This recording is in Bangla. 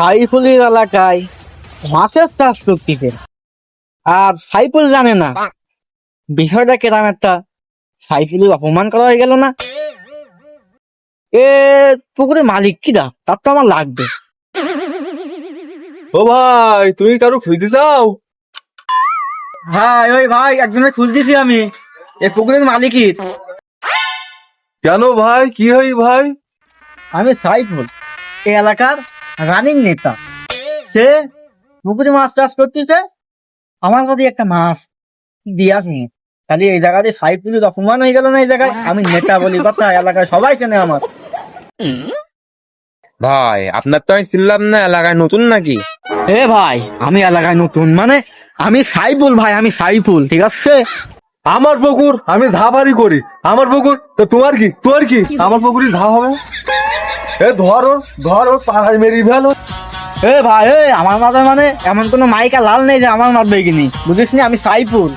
সাইফুলের এলাকায় মাছের চাষ করতেছে, আর সাইফুল জানে না বিষয়টা কেরাম একটা। সাইফুলের অপমান করা হয়ে গেল না। এ পুকুরের মালিক কিরা, তার তো আমার লাগবে। ও ভাই, তুমি কারো খুঁজতে চাও? ভাই, ওই ভাই একজনের খুঁজতেছি আমি, এ পুকুরের মালিকই। কেন ভাই, কি হয় ভাই? আমি সাইফুল, এই এলাকার রানিং নেতা। সে পুকুরে মাছ চাষ করতেছে, আমার কাছে একটা মাছ দিয়ে আসি। খালি এই জায়গাতে সাইফুলের অপমান হয়ে গেল না। এই জায়গায় আমি নেতা বলি কথা, এলাকায় সবাই চেনে আমার। ভাই, আপনার তো আমি চিনলাম না, এলাকায় নতুন নাকি? এ ভাই, আমি এলাকায় নতুন মানে আমি সাইফুল ভাই, আমি সাইফুল, ঠিক আছে? আমার পুকুর, আমি ঝাপারি করি। আমার পুকুর তো তোমার কি? তোর কি? আমার পুকুরই ঝা হবে। এ ধরো ধরো, পাড়ায় মেরি ফেলো। এ ভাই, আমার মাথায় মানে এমন কোনো মাইকা লাল নেই যে আমার মারবে কিনি, বুঝিস নি? আমি সাইফুল।